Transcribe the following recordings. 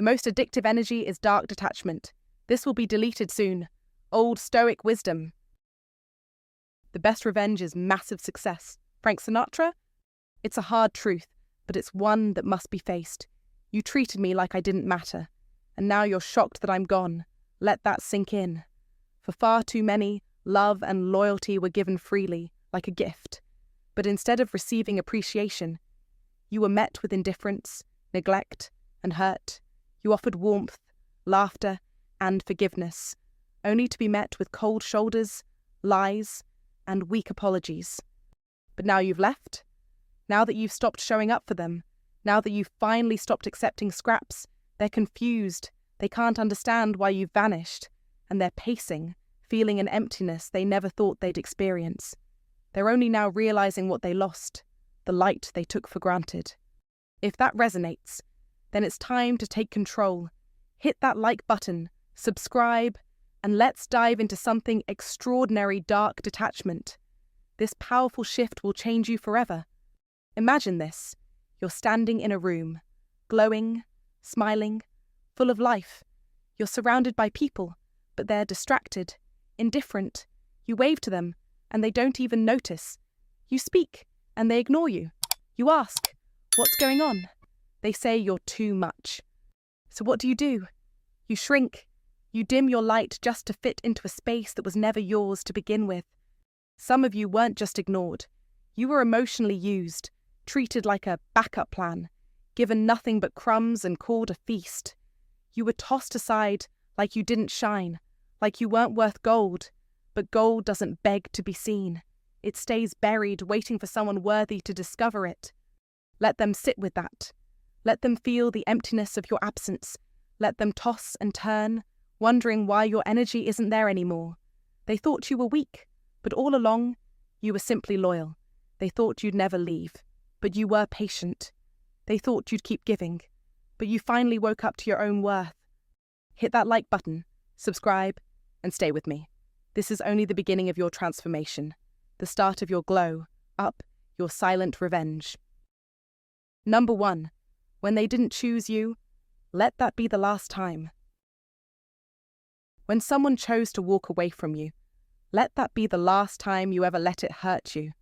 The most addictive energy is dark detachment. This will be deleted soon. Old Stoic wisdom. The best revenge is massive success. Frank Sinatra? It's a hard truth, but it's one that must be faced. You treated me like I didn't matter, and now you're shocked that I'm gone. Let that sink in. For far too many, love and loyalty were given freely, like a gift. But instead of receiving appreciation, you were met with indifference, neglect, and hurt. You offered warmth, laughter, and forgiveness, only to be met with cold shoulders, lies, and weak apologies. But now you've left. Now that you've stopped showing up for them, now that you've finally stopped accepting scraps, they're confused. They can't understand why you've vanished, and they're pacing, feeling an emptiness they never thought they'd experience. They're only now realizing what they lost, the light they took for granted. If that resonates, then it's time to take control. Hit that like button, subscribe, and let's dive into something extraordinary: dark detachment. This powerful shift will change you forever. Imagine this. You're standing in a room, glowing, smiling, full of life. You're surrounded by people, but they're distracted, indifferent. You wave to them, and they don't even notice. You speak, and they ignore you. You ask, "What's going on?" They say you're too much. So what do? You shrink. You dim your light just to fit into a space that was never yours to begin with. Some of you weren't just ignored. You were emotionally used, treated like a backup plan, given nothing but crumbs and called a feast. You were tossed aside like you didn't shine, like you weren't worth gold. But gold doesn't beg to be seen. It stays buried, waiting for someone worthy to discover it. Let them sit with that. Let them feel the emptiness of your absence. Let them toss and turn, wondering why your energy isn't there anymore. They thought you were weak, but all along, you were simply loyal. They thought you'd never leave, but you were patient. They thought you'd keep giving, but you finally woke up to your own worth. Hit that like button, subscribe, and stay with me. This is only the beginning of your transformation, the start of your glow up, your silent revenge. Number 1, when they didn't choose you, let that be the last time. When someone chose to walk away from you, let that be the last time you ever let it hurt you.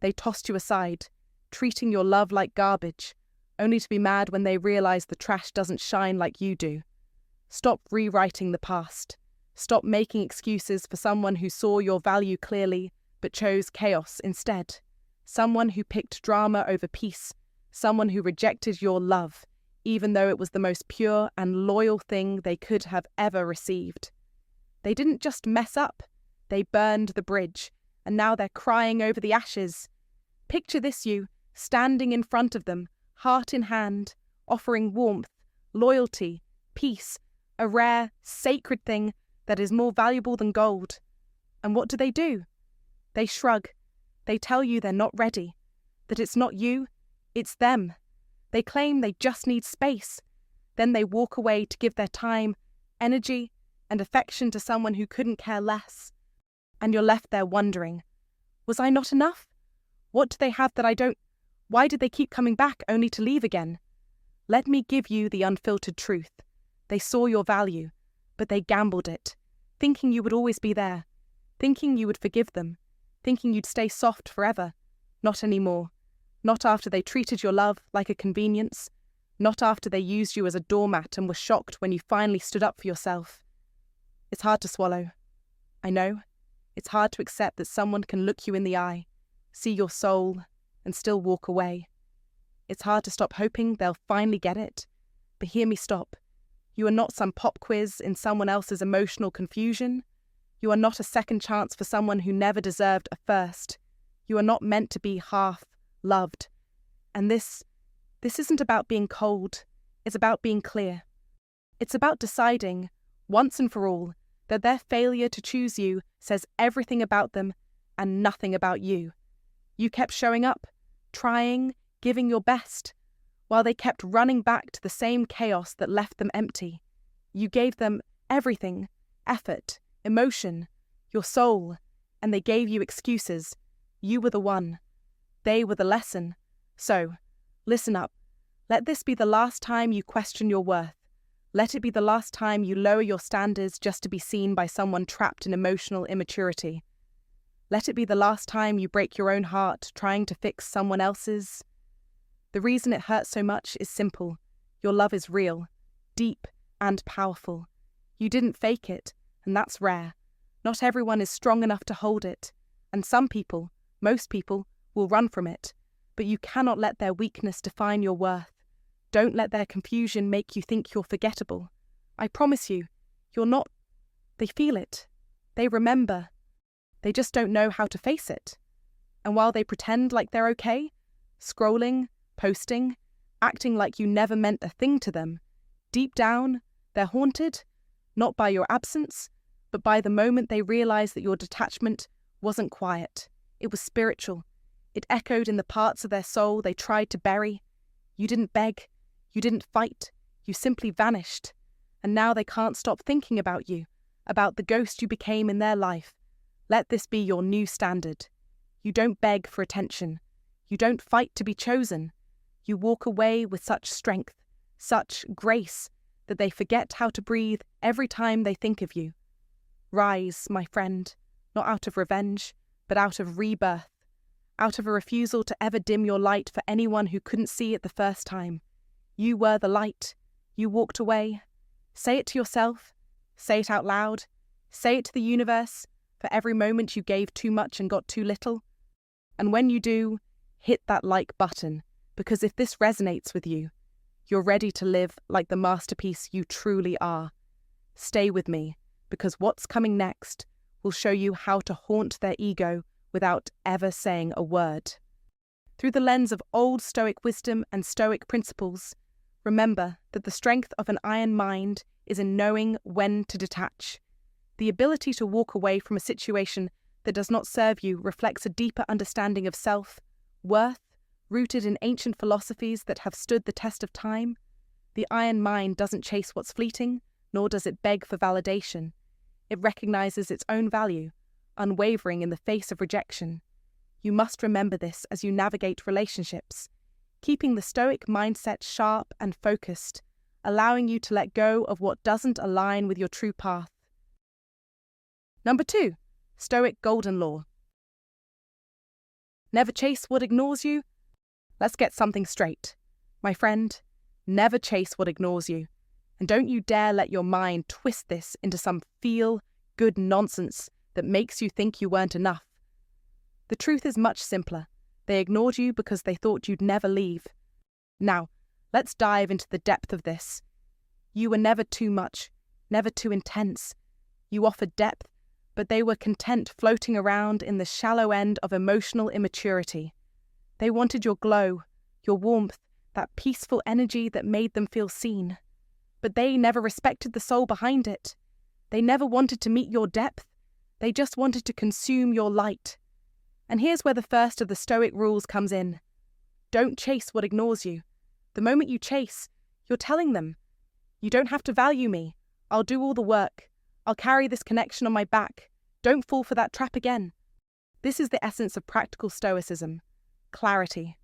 They tossed you aside, treating your love like garbage, only to be mad when they realize the trash doesn't shine like you do. Stop rewriting the past. Stop making excuses for someone who saw your value clearly but chose chaos instead. Someone who picked drama over peace. Someone who rejected your love, even though it was the most pure and loyal thing they could have ever received. They didn't just mess up. They burned the bridge, and now they're crying over the ashes. Picture this: you, standing in front of them, heart in hand, offering warmth, loyalty, peace, a rare, sacred thing that is more valuable than gold. And what do? They shrug. They tell you they're not ready, that it's not you, it's them. They claim they just need space. Then they walk away to give their time, energy, and affection to someone who couldn't care less. And you're left there wondering, was I not enough? What do they have that I don't? Why did they keep coming back only to leave again? Let me give you the unfiltered truth. They saw your value, but they gambled it, thinking you would always be there, thinking you would forgive them, thinking you'd stay soft forever. Not anymore. Not after they treated your love like a convenience. Not after they used you as a doormat and were shocked when you finally stood up for yourself. It's hard to swallow. I know. It's hard to accept that someone can look you in the eye, see your soul, and still walk away. It's hard to stop hoping they'll finally get it. But hear me stop. You are not some pop quiz in someone else's emotional confusion. You are not a second chance for someone who never deserved a first. You are not meant to be half loved. And this isn't about being cold. It's about being clear. It's about deciding, once and for all, that their failure to choose you says everything about them and nothing about you. You kept showing up, trying, giving your best, while they kept running back to the same chaos that left them empty. You gave them everything: effort, emotion, your soul, and they gave you excuses. You were the one. They were the lesson. So, listen up. Let this be the last time you question your worth. Let it be the last time you lower your standards just to be seen by someone trapped in emotional immaturity. Let it be the last time you break your own heart trying to fix someone else's. The reason it hurts so much is simple. Your love is real, deep, and powerful. You didn't fake it, and that's rare. Not everyone is strong enough to hold it, and some people, most people, will run from it. But you cannot let their weakness define your worth. Don't let their confusion make you think you're forgettable. I promise you, you're not. They feel it. They remember. They just don't know how to face it. And while they pretend like they're okay, scrolling, posting, acting like you never meant a thing to them, deep down, they're haunted, not by your absence, but by the moment they realize that your detachment wasn't quiet. It was spiritual. It echoed in the parts of their soul they tried to bury. You didn't beg. You didn't fight. You simply vanished. And now they can't stop thinking about you, about the ghost you became in their life. Let this be your new standard. You don't beg for attention. You don't fight to be chosen. You walk away with such strength, such grace, that they forget how to breathe every time they think of you. Rise, my friend, not out of revenge, but out of rebirth, out of a refusal to ever dim your light for anyone who couldn't see it the first time. You were the light. You walked away. Say it to yourself. Say it out loud. Say it to the universe for every moment you gave too much and got too little. And when you do, hit that like button, because if this resonates with you, you're ready to live like the masterpiece you truly are. Stay with me, because what's coming next will show you how to haunt their ego without ever saying a word. Through the lens of old Stoic wisdom and Stoic principles, remember that the strength of an iron mind is in knowing when to detach. The ability to walk away from a situation that does not serve you reflects a deeper understanding of self, worth, rooted in ancient philosophies that have stood the test of time. The iron mind doesn't chase what's fleeting, nor does it beg for validation. It recognizes its own value, unwavering in the face of rejection. You must remember this as you navigate relationships, keeping the Stoic mindset sharp and focused, allowing you to let go of what doesn't align with your true path. Number 2, Stoic Golden Law. Never chase what ignores you. Let's get something straight. My friend, never chase what ignores you. And don't you dare let your mind twist this into some feel-good nonsense that makes you think you weren't enough. The truth is much simpler. They ignored you because they thought you'd never leave. Now, let's dive into the depth of this. You were never too much, never too intense. You offered depth, but they were content floating around in the shallow end of emotional immaturity. They wanted your glow, your warmth, that peaceful energy that made them feel seen. But they never respected the soul behind it. They never wanted to meet your depth. They just wanted to consume your light. And here's where the first of the Stoic rules comes in. Don't chase what ignores you. The moment you chase, you're telling them, you don't have to value me. I'll do all the work. I'll carry this connection on my back. Don't fall for that trap again. This is the essence of practical Stoicism. Clarity.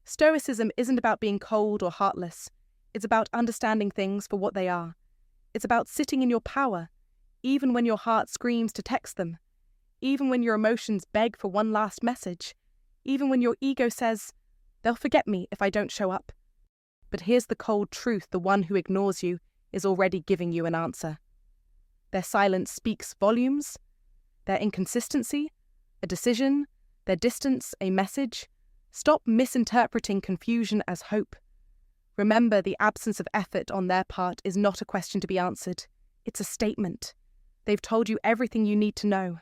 Stoicism isn't about being cold or heartless. It's about understanding things for what they are. It's about sitting in your power, even when your heart screams to text them, even when your emotions beg for one last message, even when your ego says, they'll forget me if I don't show up. But here's the cold truth: the one who ignores you is already giving you an answer. Their silence speaks volumes. Their inconsistency, a decision. Their distance, a message. Stop misinterpreting confusion as hope. Remember, the absence of effort on their part is not a question to be answered. It's a statement. They've told you everything you need to know.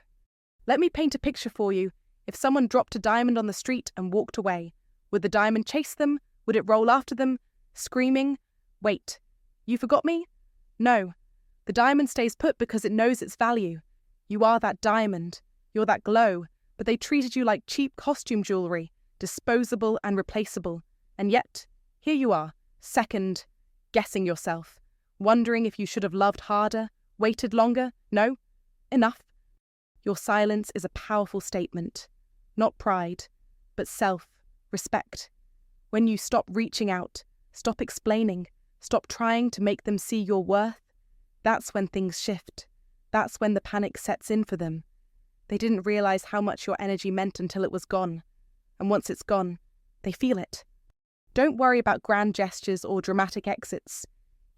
Let me paint a picture for you. If someone dropped a diamond on the street and walked away, would the diamond chase them? Would it roll after them, screaming, "Wait, you forgot me?" No. The diamond stays put because it knows its value. You are that diamond. You're that glow. But they treated you like cheap costume jewelry, disposable and replaceable. And yet, here you are, second, guessing yourself, wondering if you should have loved harder, waited longer. No? Enough. Your silence is a powerful statement. Not pride, but self-respect. When you stop reaching out, stop explaining, Stop trying to make them see your worth. That's when things shift. That's when the panic sets in for them. They didn't realize how much your energy meant until it was gone. And once it's gone, they feel it. Don't worry about grand gestures or dramatic exits.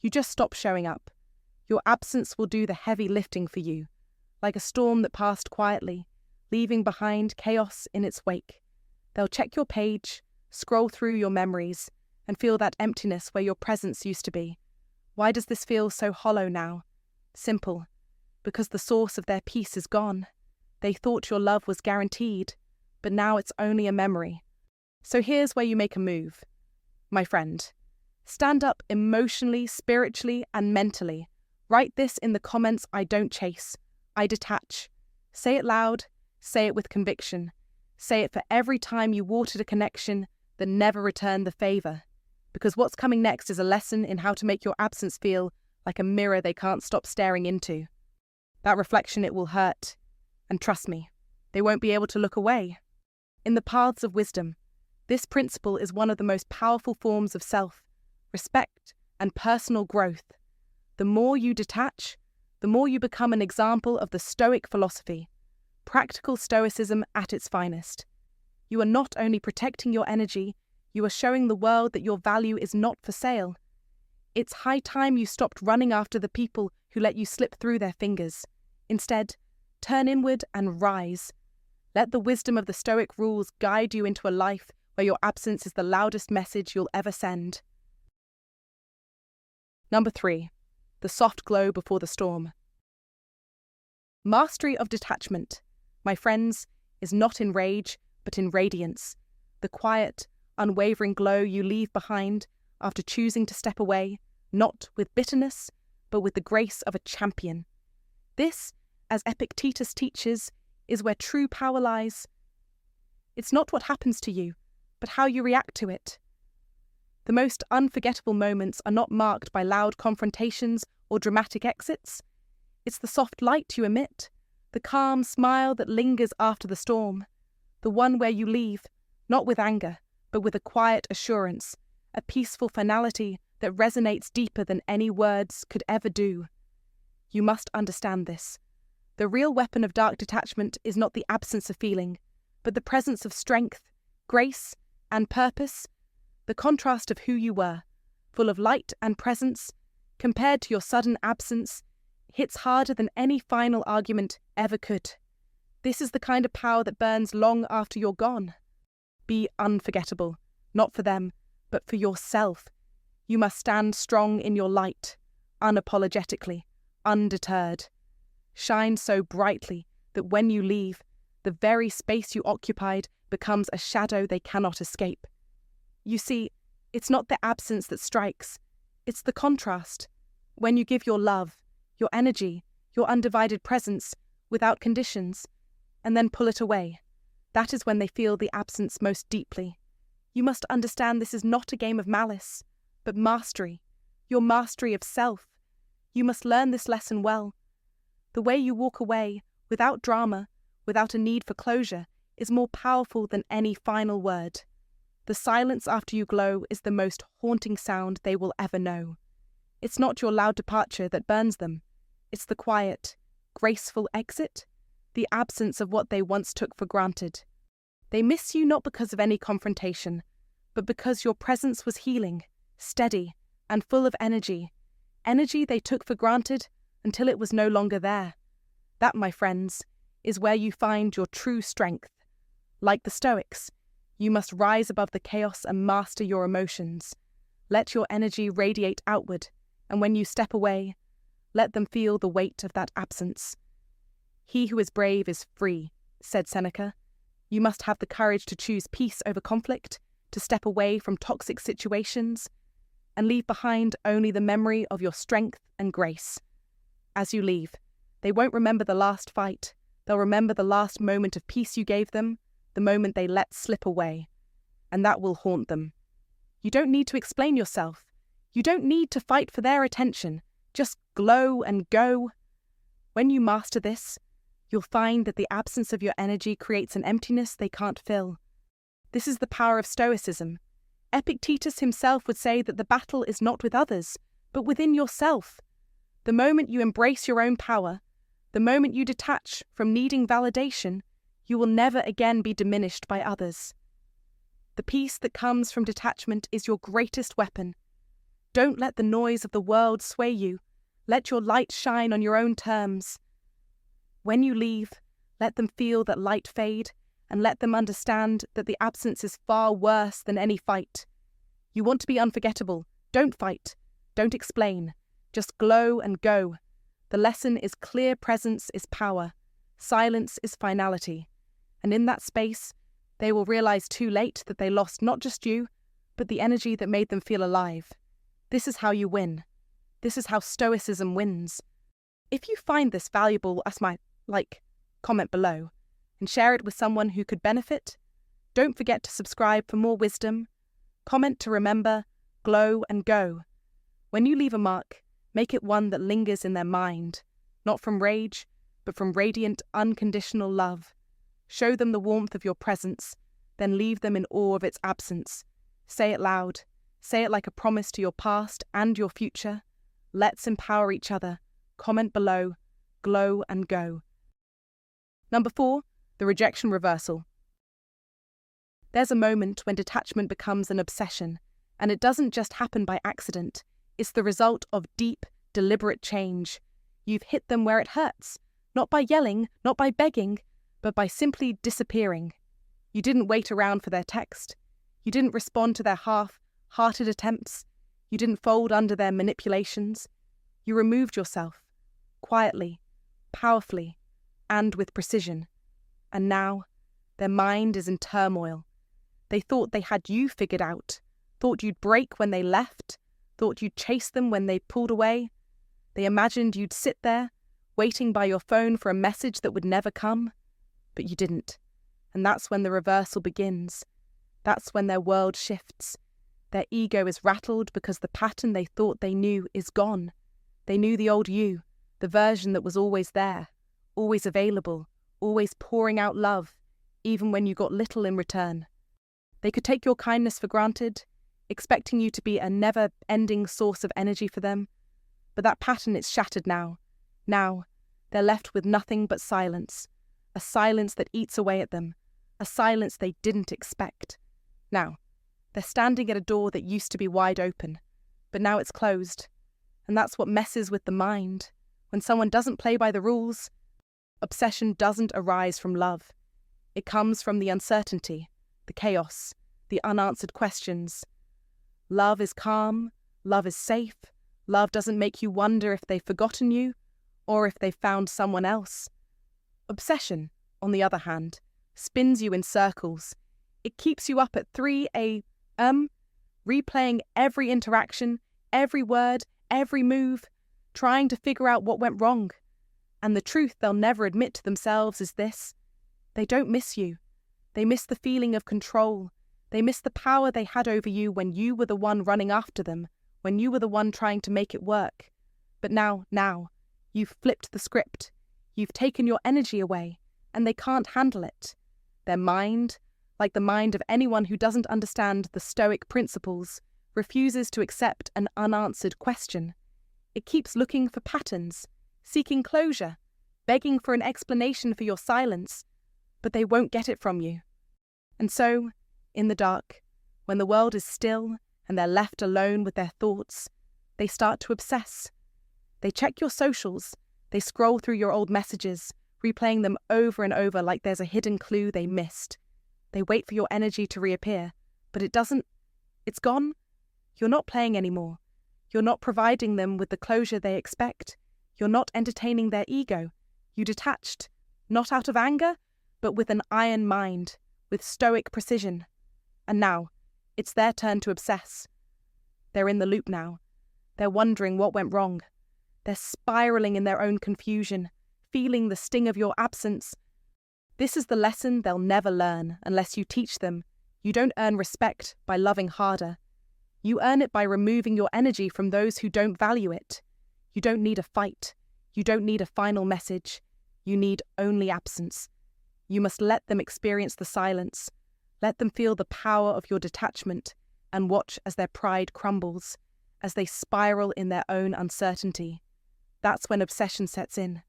You just stop showing up. Your absence will do the heavy lifting for you, like a storm that passed quietly, leaving behind chaos in its wake. They'll check your page, scroll through your memories, and feel that emptiness where your presence used to be. Why does this feel so hollow now? Simple. Because the source of their peace is gone. They thought your love was guaranteed, but now it's only a memory. So here's where you make a move. My friend, stand up emotionally, spiritually, and mentally. Write this in the comments: I don't chase, I detach. Say it loud, say it with conviction. Say it for every time you watered a connection that never returned the favor. Because what's coming next is a lesson in how to make your absence feel like a mirror they can't stop staring into. That reflection, it will hurt. And trust me, they won't be able to look away. In the paths of wisdom, this principle is one of the most powerful forms of self-respect and personal growth. The more you detach, the more you become an example of the Stoic philosophy, practical Stoicism at its finest. You are not only protecting your energy, you are showing the world that your value is not for sale. It's high time you stopped running after the people who let you slip through their fingers. Instead, turn inward and rise. Let the wisdom of the Stoic rules guide you into a life where your absence is the loudest message you'll ever send. Number 3. The soft glow before the storm. Mastery of detachment, my friends, is not in rage, but in radiance. The quiet, unwavering glow you leave behind after choosing to step away, not with bitterness, but with the grace of a champion. This, as Epictetus teaches, is where true power lies. It's not what happens to you, but how you react to it. The most unforgettable moments are not marked by loud confrontations or dramatic exits. It's the soft light you emit, the calm smile that lingers after the storm, the one where you leave, not with anger, but with a quiet assurance, a peaceful finality that resonates deeper than any words could ever do. You must understand this. The real weapon of dark detachment is not the absence of feeling, but the presence of strength, grace, and purpose, the contrast of who you were, full of light and presence, compared to your sudden absence, hits harder than any final argument ever could. This is the kind of power that burns long after you're gone. Be unforgettable, not for them, but for yourself. You must stand strong in your light, unapologetically, undeterred. Shine so brightly that when you leave, the very space you occupied becomes a shadow they cannot escape. You see, it's not the absence that strikes, it's the contrast. When you give your love, your energy, your undivided presence, without conditions, and then pull it away, that is when they feel the absence most deeply. You must understand this is not a game of malice, but mastery, your mastery of self. You must learn this lesson well. The way you walk away, without drama, without a need for closure, is more powerful than any final word. The silence after you glow is the most haunting sound they will ever know. It's not your loud departure that burns them. It's the quiet, graceful exit, the absence of what they once took for granted. They miss you not because of any confrontation, but because your presence was healing, steady, and full of energy. Energy they took for granted until it was no longer there. That, my friends, is where you find your true strength. Like the Stoics, you must rise above the chaos and master your emotions. Let your energy radiate outward, and when you step away, let them feel the weight of that absence. He who is brave is free, said Seneca. You must have the courage to choose peace over conflict, to step away from toxic situations, and leave behind only the memory of your strength and grace. As you leave, they won't remember the last fight. They'll remember the last moment of peace you gave them, the moment they let slip away. And that will haunt them. You don't need to explain yourself. You don't need to fight for their attention. Just glow and go. When you master this, you'll find that the absence of your energy creates an emptiness they can't fill. This is the power of Stoicism. Epictetus himself would say that the battle is not with others, but within yourself. The moment you embrace your own power, the moment you detach from needing validation, you will never again be diminished by others. The peace that comes from detachment is your greatest weapon. Don't let the noise of the world sway you. Let your light shine on your own terms. When you leave, let them feel that light fade, and let them understand that the absence is far worse than any fight. You want to be unforgettable. Don't fight. Don't explain. Just glow and go. The lesson is clear presence is power. Silence is finality. And in that space, they will realize too late that they lost not just you, but the energy that made them feel alive. This is how you win. This is how Stoicism wins. If you find this valuable, as my comment below, and share it with someone who could benefit. Don't forget to subscribe for more wisdom. Comment to remember, glow and go. When you leave a mark, make it one that lingers in their mind, not from rage, but from radiant, unconditional love. Show them the warmth of your presence, then leave them in awe of its absence. Say it loud. Say it like a promise to your past and your future. Let's empower each other. Comment below, glow and go. Number 4, the rejection reversal. There's a moment when detachment becomes an obsession, and it doesn't just happen by accident. It's the result of deep, deliberate change. You've hit them where it hurts, not by yelling, not by begging, but by simply disappearing. You didn't wait around for their text. You didn't respond to their half-hearted attempts. You didn't fold under their manipulations. You removed yourself, quietly, powerfully, and with precision. And now, their mind is in turmoil. They thought they had you figured out, thought you'd break when they left, thought you'd chase them when they pulled away. They imagined you'd sit there, waiting by your phone for a message that would never come. But you didn't. And that's when the reversal begins. That's when their world shifts. Their ego is rattled because the pattern they thought they knew is gone. They knew the old you, the version that was always there, always available, always pouring out love, even when you got little in return. They could take your kindness for granted, expecting you to be a never-ending source of energy for them. But that pattern is shattered now. Now, they're left with nothing but silence. A silence that eats away at them. A silence they didn't expect. Now, they're standing at a door that used to be wide open, but now it's closed. And that's what messes with the mind. When someone doesn't play by the rules, obsession doesn't arise from love. It comes from the uncertainty, the chaos, the unanswered questions. Love is calm, love is safe, love doesn't make you wonder if they've forgotten you or if they've found someone else. Obsession, on the other hand, spins you in circles. It keeps you up at 3 a.m., replaying every interaction, every word, every move, trying to figure out what went wrong. And the truth they'll never admit to themselves is this: they don't miss you. They miss the feeling of control. They miss the power they had over you when you were the one running after them, when you were the one trying to make it work. But now, you've flipped the script. You've taken your energy away, and they can't handle it. Their mind, like the mind of anyone who doesn't understand the Stoic principles, refuses to accept an unanswered question. It keeps looking for patterns, seeking closure, begging for an explanation for your silence, but they won't get it from you. And so, in the dark, when the world is still and they're left alone with their thoughts, they start to obsess. They check your socials, they scroll through your old messages, replaying them over and over like there's a hidden clue they missed. They wait for your energy to reappear, but it doesn't. It's gone. You're not playing anymore. You're not providing them with the closure they expect. You're not entertaining their ego. You detached, not out of anger, but with an iron mind, with stoic precision. And now, it's their turn to obsess. They're in the loop now. They're wondering what went wrong. They're spiraling in their own confusion, feeling the sting of your absence. This is the lesson they'll never learn unless you teach them. You don't earn respect by loving harder. You earn it by removing your energy from those who don't value it. You don't need a fight. You don't need a final message. You need only absence. You must let them experience the silence. Let them feel the power of your detachment. and watch as their pride crumbles, as they spiral in their own uncertainty. That's when obsession sets in.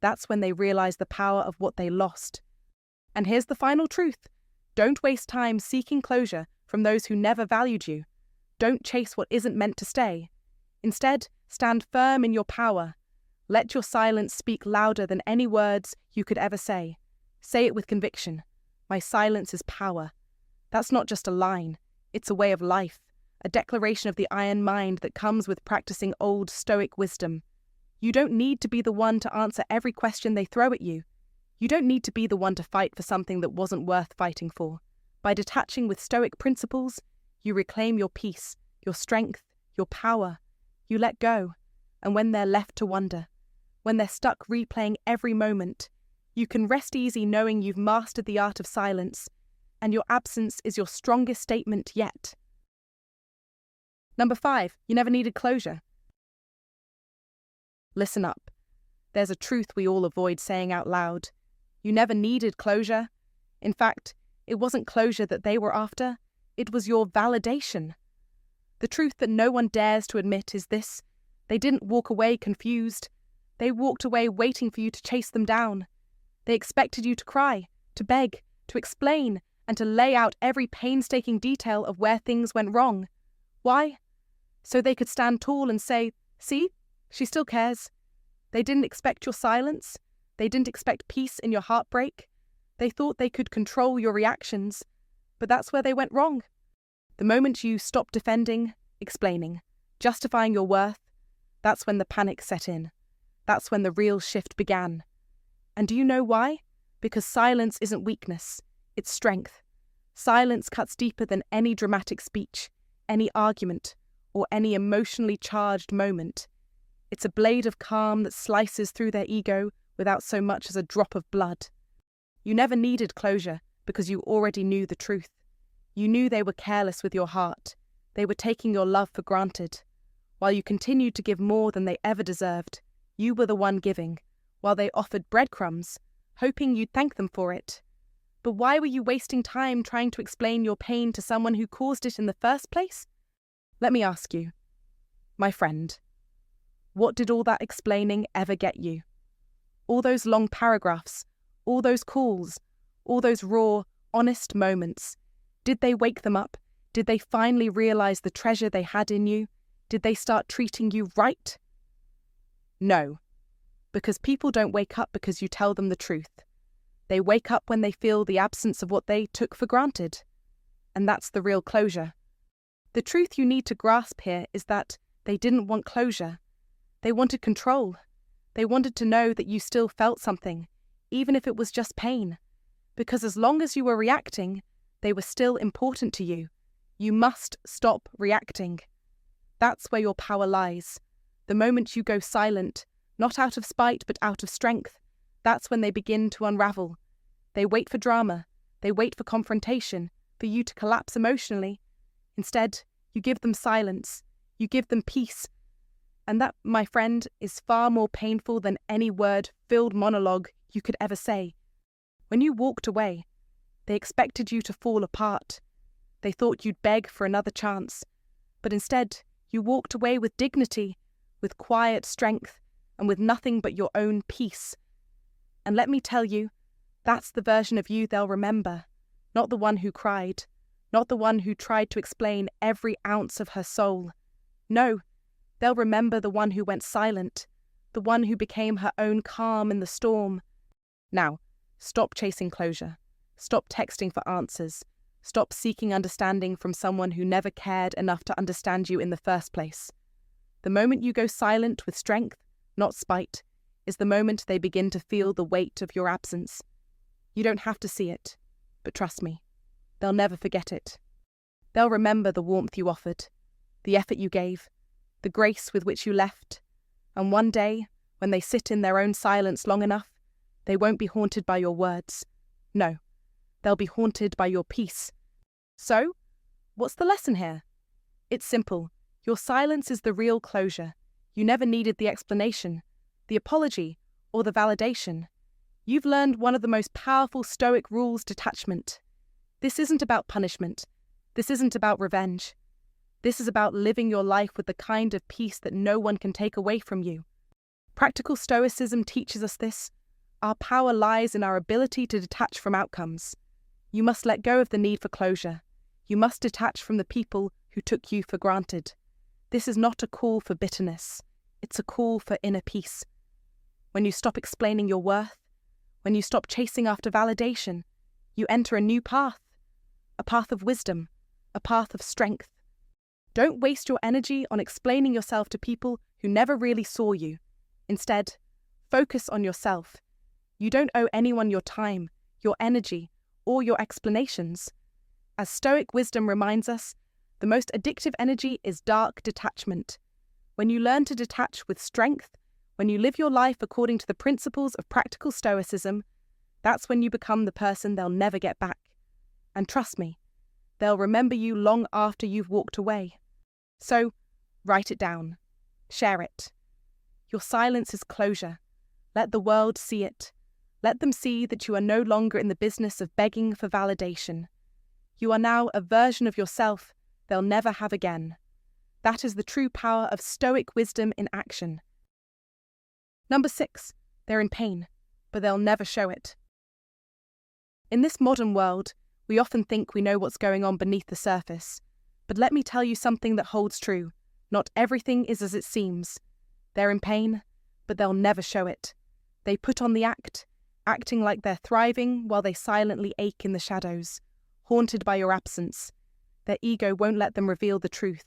That's when they realize the power of what they lost. And here's the final truth. Don't waste time seeking closure from those who never valued you. Don't chase what isn't meant to stay. Instead, stand firm in your power. Let your silence speak louder than any words you could ever say. Say it with conviction. My silence is power. That's not just a line. It's a way of life, a declaration of the iron mind that comes with practicing old Stoic wisdom. You don't need to be the one to answer every question they throw at you. You don't need to be the one to fight for something that wasn't worth fighting for. By detaching with Stoic principles, you reclaim your peace, your strength, your power. You let go, and when they're left to wonder, when they're stuck replaying every moment, you can rest easy knowing you've mastered the art of silence, and your absence is your strongest statement yet. Number 5, you never needed closure. Listen up. There's a truth we all avoid saying out loud. You never needed closure. In fact, it wasn't closure that they were after, it was your validation. The truth that no one dares to admit is this: they didn't walk away confused. They walked away waiting for you to chase them down. They expected you to cry, to beg, to explain, and to lay out every painstaking detail of where things went wrong. Why? So they could stand tall and say, "See, she still cares." They didn't expect your silence. They didn't expect peace in your heartbreak. They thought they could control your reactions. But that's where they went wrong. The moment you stopped defending, explaining, justifying your worth, that's when the panic set in. That's when the real shift began. And do you know why? Because silence isn't weakness, it's strength. Silence cuts deeper than any dramatic speech, any argument, or any emotionally charged moment. It's a blade of calm that slices through their ego without so much as a drop of blood. You never needed closure because you already knew the truth. You knew they were careless with your heart. They were taking your love for granted. While you continued to give more than they ever deserved, you were the one giving, while they offered breadcrumbs, hoping you'd thank them for it. But why were you wasting time trying to explain your pain to someone who caused it in the first place? Let me ask you, my friend, what did all that explaining ever get you? All those long paragraphs, all those calls, all those raw, honest moments, did they wake them up? Did they finally realize the treasure they had in you? Did they start treating you right? No, because people don't wake up because you tell them the truth. They wake up when they feel the absence of what they took for granted. And that's the real closure. The truth you need to grasp here is that they didn't want closure. They wanted control. They wanted to know that you still felt something, even if it was just pain. Because as long as you were reacting, they were still important to you. You must stop reacting. That's where your power lies. The moment you go silent, not out of spite but out of strength, that's when they begin to unravel. They wait for drama. They wait for confrontation, for you to collapse emotionally. Instead, you give them silence. You give them peace. And that, my friend, is far more painful than any word-filled monologue you could ever say. When you walked away, they expected you to fall apart. They thought you'd beg for another chance. But instead, you walked away with dignity, with quiet strength, and with nothing but your own peace. And let me tell you, that's the version of you they'll remember, not the one who cried, not the one who tried to explain every ounce of her soul. No, they'll remember the one who went silent, the one who became her own calm in the storm. Now, stop chasing closure. Stop texting for answers. Stop seeking understanding from someone who never cared enough to understand you in the first place. The moment you go silent with strength, not spite, is the moment they begin to feel the weight of your absence. You don't have to see it, but trust me, they'll never forget it. They'll remember the warmth you offered, the effort you gave, the grace with which you left, and one day, when they sit in their own silence long enough, they won't be haunted by your words. No, they'll be haunted by your peace. So, what's the lesson here? It's simple. Your silence is the real closure. You never needed the explanation, the apology, or the validation. You've learned one of the most powerful Stoic rules, detachment. This isn't about punishment. This isn't about revenge. This is about living your life with the kind of peace that no one can take away from you. Practical Stoicism teaches us this. Our power lies in our ability to detach from outcomes. You must let go of the need for closure. You must detach from the people who took you for granted. This is not a call for bitterness. It's a call for inner peace. When you stop explaining your worth, when you stop chasing after validation, you enter a new path, a path of wisdom, a path of strength. Don't waste your energy on explaining yourself to people who never really saw you. Instead, focus on yourself. You don't owe anyone your time, your energy, or your explanations. As Stoic wisdom reminds us, the most addictive energy is dark detachment. When you learn to detach with strength, when you live your life according to the principles of practical Stoicism, that's when you become the person they'll never get back. And trust me, they'll remember you long after you've walked away. So, write it down. Share it. Your silence is closure. Let the world see it. Let them see that you are no longer in the business of begging for validation. You are now a version of yourself they'll never have again. That is the true power of Stoic wisdom in action. Number 6, they're in pain, but they'll never show it. In this modern world, we often think we know what's going on beneath the surface. But let me tell you something that holds true. Not everything is as it seems. They're in pain, but they'll never show it. They put on the act, acting like they're thriving while they silently ache in the shadows, haunted by your absence. Their ego won't let them reveal the truth.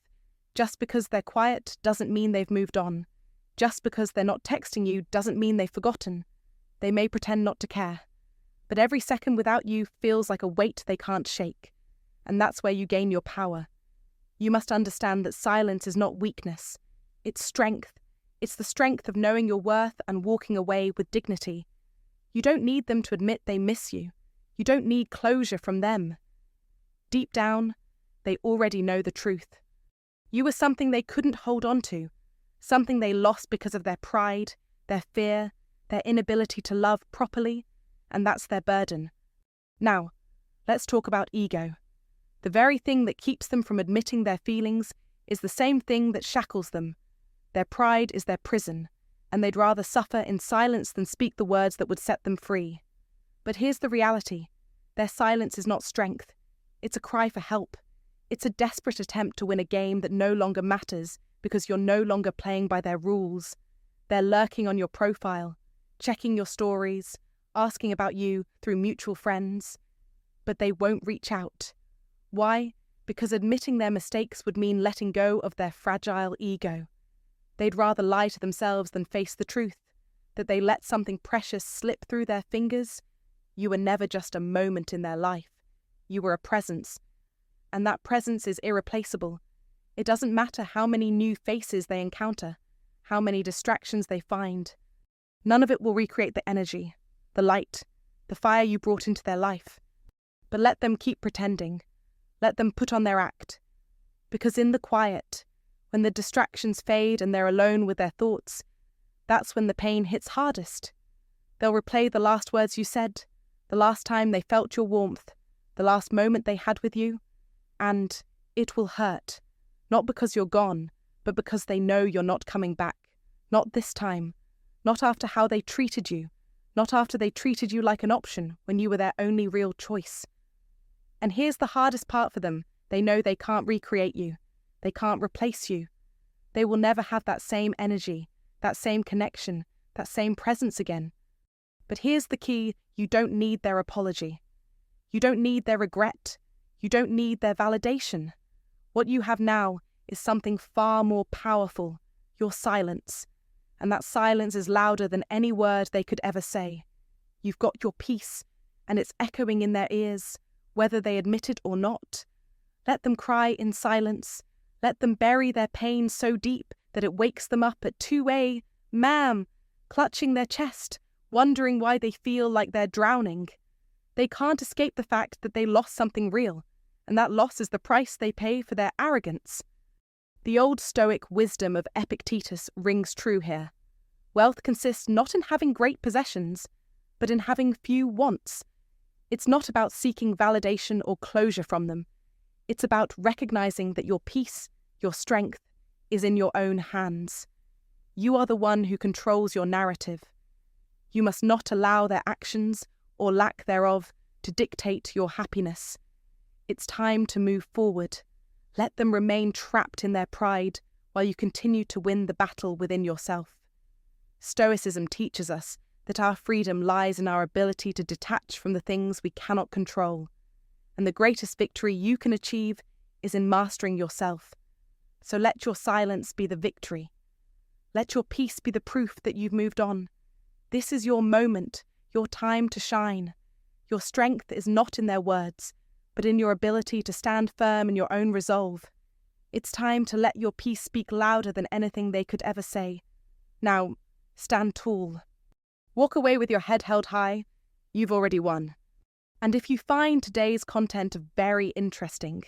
Just because they're quiet doesn't mean they've moved on. Just because they're not texting you doesn't mean they've forgotten. They may pretend not to care. But every second without you feels like a weight they can't shake. And that's where you gain your power. You must understand that silence is not weakness. It's strength. It's the strength of knowing your worth and walking away with dignity. You don't need them to admit they miss you. You don't need closure from them. Deep down, they already know the truth. You were something they couldn't hold on to, something they lost because of their pride, their fear, their inability to love properly, and that's their burden. Now, let's talk about ego. The very thing that keeps them from admitting their feelings is the same thing that shackles them. Their pride is their prison, and they'd rather suffer in silence than speak the words that would set them free. But here's the reality. Their silence is not strength. It's a cry for help. It's a desperate attempt to win a game that no longer matters because you're no longer playing by their rules. They're lurking on your profile, checking your stories, asking about you through mutual friends. But they won't reach out. Why? Because admitting their mistakes would mean letting go of their fragile ego. They'd rather lie to themselves than face the truth, that they let something precious slip through their fingers. You were never just a moment in their life. You were a presence. And that presence is irreplaceable. It doesn't matter how many new faces they encounter, how many distractions they find. None of it will recreate the energy, the light, the fire you brought into their life. But let them keep pretending. Let them put on their act. Because in the quiet, when the distractions fade and they're alone with their thoughts, that's when the pain hits hardest. They'll replay the last words you said, the last time they felt your warmth, the last moment they had with you, and it will hurt. Not because you're gone, but because they know you're not coming back. Not this time. Not after how they treated you. Not after they treated you like an option when you were their only real choice. And here's the hardest part for them. They know they can't recreate you. They can't replace you. They will never have that same energy, that same connection, that same presence again. But here's the key. You don't need their apology. You don't need their regret. You don't need their validation. What you have now is something far more powerful, your silence. And that silence is louder than any word they could ever say. You've got your peace, and it's echoing in their ears, whether they admit it or not. Let them cry in silence. Let them bury their pain so deep that it wakes them up at 2 a.m, clutching their chest, wondering why they feel like they're drowning. They can't escape the fact that they lost something real, and that loss is the price they pay for their arrogance. The old Stoic wisdom of Epictetus rings true here. Wealth consists not in having great possessions, but in having few wants. It's not about seeking validation or closure from them. It's about recognizing that your peace, your strength, is in your own hands. You are the one who controls your narrative. You must not allow their actions, or lack thereof, to dictate your happiness. It's time to move forward. Let them remain trapped in their pride while you continue to win the battle within yourself. Stoicism teaches us that our freedom lies in our ability to detach from the things we cannot control, and the greatest victory you can achieve is in mastering yourself. So let your silence be the victory. Let your peace be the proof that you've moved on. This is your moment, your time to shine. Your strength is not in their words, but in your ability to stand firm in your own resolve. It's time to let your peace speak louder than anything they could ever say. Now, stand tall. Walk away with your head held high. You've already won. And if you find today's content very interesting,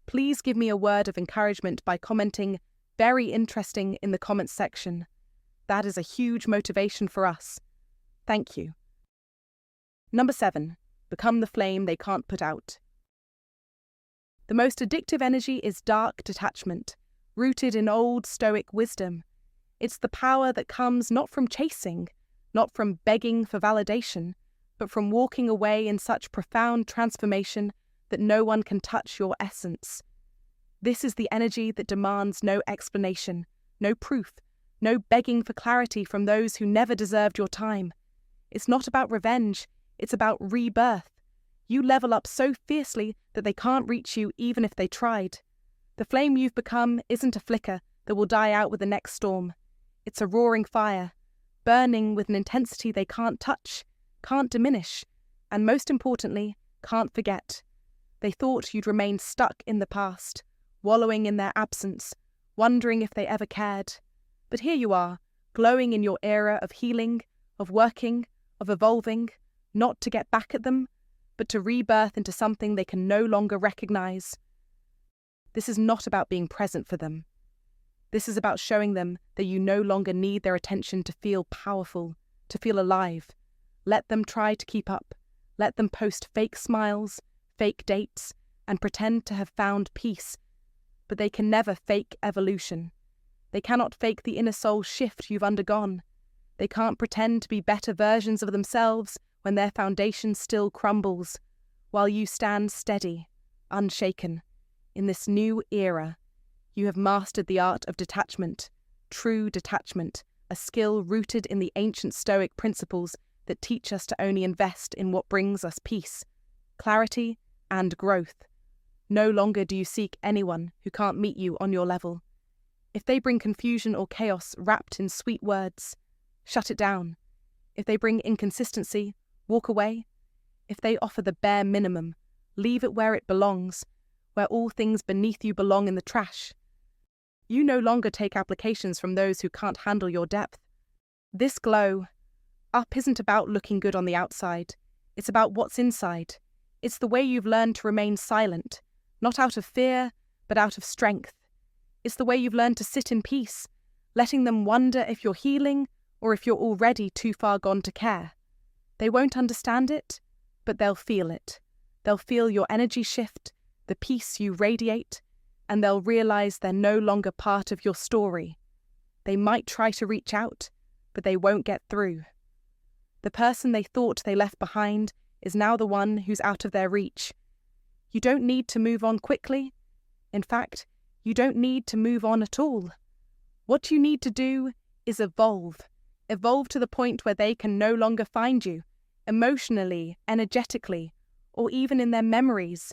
please give me a word of encouragement by commenting "very interesting" in the comments section. That is a huge motivation for us. Thank you. Number 7. Become the flame they can't put out. The most addictive energy is dark detachment, rooted in Old Stoic wisdom. It's the power that comes not from chasing, not from begging for validation, but from walking away in such profound transformation that no one can touch your essence. This is the energy that demands no explanation, no proof, no begging for clarity from those who never deserved your time. It's not about revenge, it's about rebirth. You level up so fiercely that they can't reach you even if they tried. The flame you've become isn't a flicker that will die out with the next storm. It's a roaring fire, burning with an intensity they can't touch, can't diminish, and most importantly, can't forget. They thought you'd remain stuck in the past, wallowing in their absence, wondering if they ever cared. But here you are, glowing in your era of healing, of working, of evolving, not to get back at them, but to rebirth into something they can no longer recognize. This is not about being present for them. This is about showing them that you no longer need their attention to feel powerful, to feel alive. Let them try to keep up. Let them post fake smiles, fake dates, and pretend to have found peace. But they can never fake evolution. They cannot fake the inner soul shift you've undergone. They can't pretend to be better versions of themselves when their foundation still crumbles, while you stand steady, unshaken. In this new era, you have mastered the art of detachment, true detachment, a skill rooted in the ancient Stoic principles that teach us to only invest in what brings us peace, clarity, and growth. No longer do you seek anyone who can't meet you on your level. If they bring confusion or chaos wrapped in sweet words, shut it down. If they bring inconsistency, walk away. If they offer the bare minimum, leave it where it belongs, where all things beneath you belong in the trash. You no longer take applications from those who can't handle your depth. This glow up isn't about looking good on the outside. It's about what's inside. It's the way you've learned to remain silent, not out of fear, but out of strength. It's the way you've learned to sit in peace, letting them wonder if you're healing or if you're already too far gone to care. They won't understand it, but they'll feel it. They'll feel your energy shift, the peace you radiate, and they'll realize they're no longer part of your story. They might try to reach out, but they won't get through. The person they thought they left behind is now the one who's out of their reach. You don't need to move on quickly. In fact, you don't need to move on at all. What you need to do is evolve. Evolve to the point where they can no longer find you, emotionally, energetically, or even in their memories.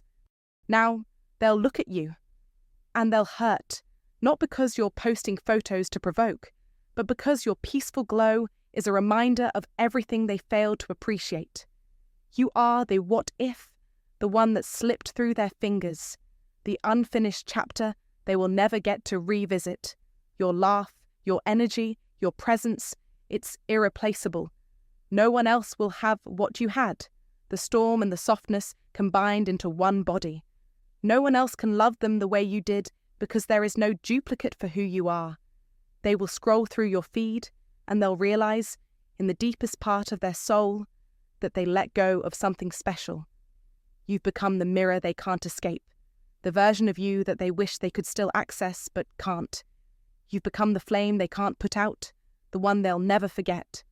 Now, they'll look at you, and they'll hurt, not because you're posting photos to provoke, but because your peaceful glow is a reminder of everything they failed to appreciate. You are the what if, the one that slipped through their fingers, the unfinished chapter they will never get to revisit. Your laugh, your energy, your presence, it's irreplaceable. No one else will have what you had, the storm and the softness combined into one body. No one else can love them the way you did because there is no duplicate for who you are. They will scroll through your feed and they'll realize, in the deepest part of their soul, that they let go of something special. You've become the mirror they can't escape, the the version of you that they wish they could still access but can't. You've become the flame they can't put out, the one they'll never forget.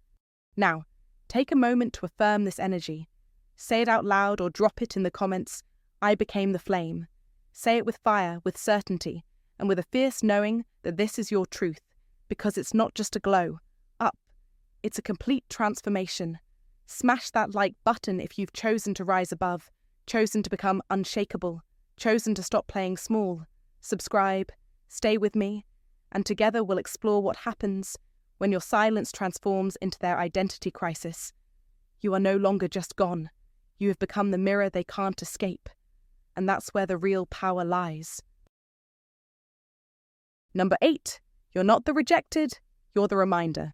Now, take a moment to affirm this energy. Say it out loud or drop it in the comments. I became the flame. Say it with fire, with certainty, and with a fierce knowing that this is your truth, because it's not just a glow. Up. It's a complete transformation. Smash that like button if you've chosen to rise above, chosen to become unshakable, chosen to stop playing small. Subscribe, stay with me, and together we'll explore what happens when your silence transforms into their identity crisis. You are no longer just gone. You have become the mirror they can't escape. And that's where the real power lies. Number 8. You're not the rejected, you're the reminder.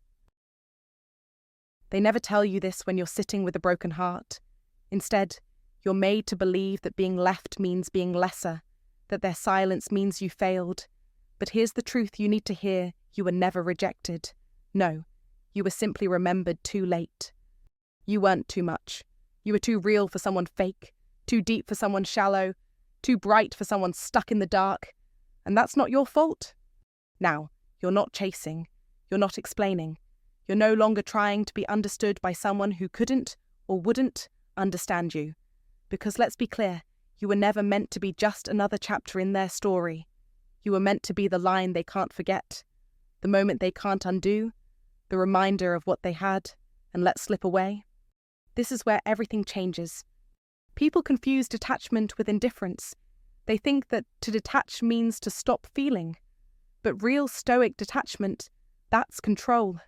They never tell you this when you're sitting with a broken heart. Instead, you're made to believe that being left means being lesser, that their silence means you failed. But here's the truth you need to hear: you were never rejected. No, you were simply remembered too late. You weren't too much. You were too real for someone fake, too deep for someone shallow, too bright for someone stuck in the dark. And that's not your fault. Now, you're not chasing. You're not explaining. You're no longer trying to be understood by someone who couldn't or wouldn't understand you. Because let's be clear, you were never meant to be just another chapter in their story. You were meant to be the line they can't forget, the moment they can't undo, the reminder of what they had and let slip away. This is where everything changes. People confuse detachment with indifference. They think that to detach means to stop feeling. But real Stoic detachment, that's control.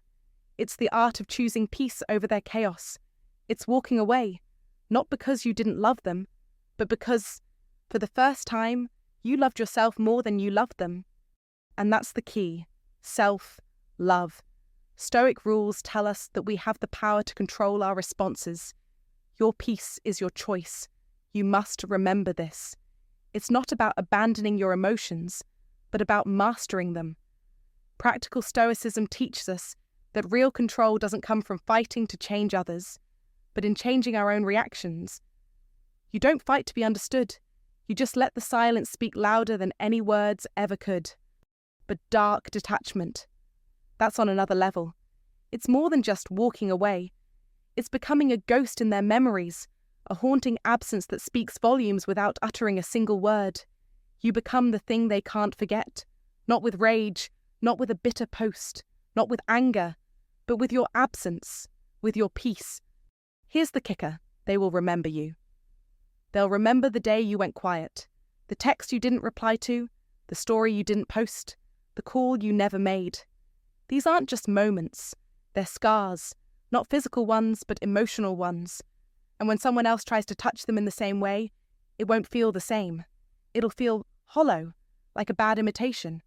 It's the art of choosing peace over their chaos. It's walking away, not because you didn't love them, but because, for the first time, you loved yourself more than you loved them. And that's the key: self-love. Stoic rules tell us that we have the power to control our responses. Your peace is your choice. You must remember this. It's not about abandoning your emotions, but about mastering them. Practical Stoicism teaches us that real control doesn't come from fighting to change others, but in changing our own reactions. You don't fight to be understood. You just let the silence speak louder than any words ever could. But dark detachment, that's on another level. It's more than just walking away. It's becoming a ghost in their memories, a haunting absence that speaks volumes without uttering a single word. You become the thing they can't forget, not with rage, not with a bitter post, not with anger, but with your absence, with your peace. Here's the kicker: they will remember you. They'll remember the day you went quiet, the text you didn't reply to, the story you didn't post, the call you never made. These aren't just moments, they're scars, not physical ones, but emotional ones. And when someone else tries to touch them in the same way, it won't feel the same. It'll feel hollow, like a bad imitation.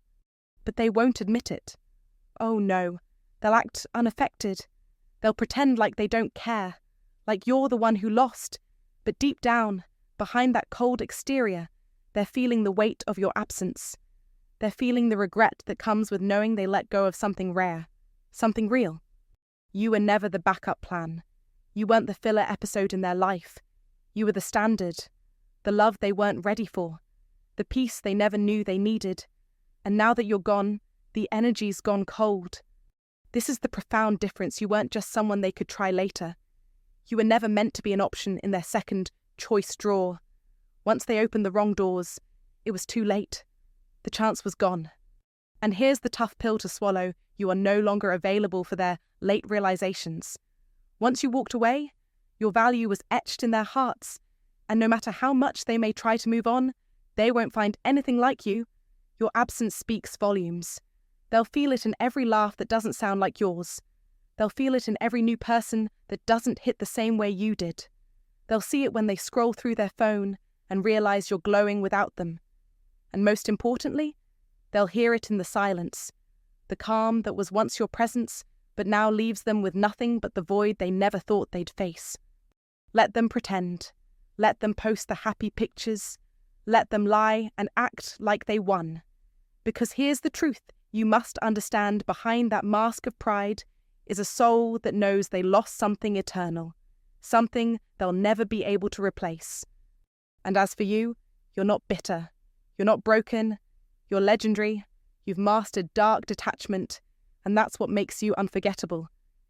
But they won't admit it. Oh no, they'll act unaffected. They'll pretend like they don't care, like you're the one who lost. But deep down, behind that cold exterior, they're feeling the weight of your absence. They're feeling the regret that comes with knowing they let go of something rare, something real. You were never the backup plan. You weren't the filler episode in their life. You were the standard, the love they weren't ready for, the peace they never knew they needed. And now that you're gone, the energy's gone cold. This is the profound difference. You weren't just someone they could try later. You were never meant to be an option in their second choice drawer. Once they opened the wrong doors, it was too late. The chance was gone. And here's the tough pill to swallow: you are no longer available for their late realizations. Once you walked away, your value was etched in their hearts, and no matter how much they may try to move on, they won't find anything like you. Your absence speaks volumes. They'll feel it in every laugh that doesn't sound like yours. They'll feel it in every new person that doesn't hit the same way you did. They'll see it when they scroll through their phone and realize you're glowing without them. And most importantly, they'll hear it in the silence, the calm that was once your presence, but now leaves them with nothing but the void they never thought they'd face. Let them pretend. Let them post the happy pictures. Let them lie and act like they won. Because here's the truth: you must understand, behind that mask of pride is a soul that knows they lost something eternal, something they'll never be able to replace. And as for you, you're not bitter. You're not broken, you're legendary, you've mastered dark detachment, and that's what makes you unforgettable.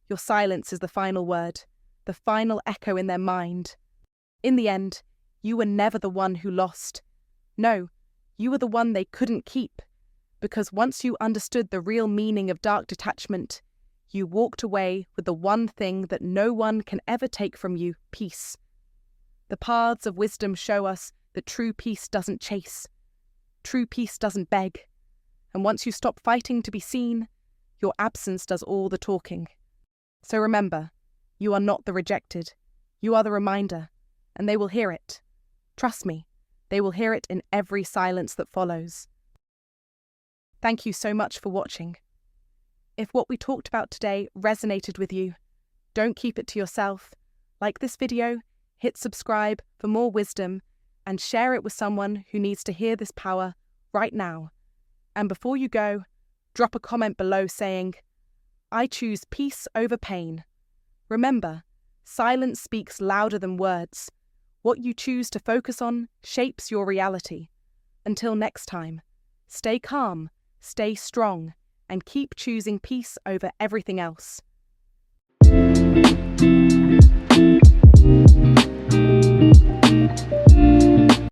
Your silence is the final word, the final echo in their mind. In the end, you were never the one who lost. No, you were the one they couldn't keep, because once you understood the real meaning of dark detachment, you walked away with the one thing that no one can ever take from you: peace. The paths of wisdom show us that true peace doesn't chase. True peace doesn't beg. And once you stop fighting to be seen, your absence does all the talking. So remember, you are not the rejected. You are the reminder, and they will hear it. Trust me, they will hear it in every silence that follows. Thank you so much for watching. If what we talked about today resonated with you, don't keep it to yourself. Like this video, hit subscribe for more wisdom, and share it with someone who needs to hear this power right now. And before you go, drop a comment below saying, "I choose peace over pain." Remember, silence speaks louder than words. What you choose to focus on shapes your reality. Until next time, stay calm, stay strong, and keep choosing peace over everything else.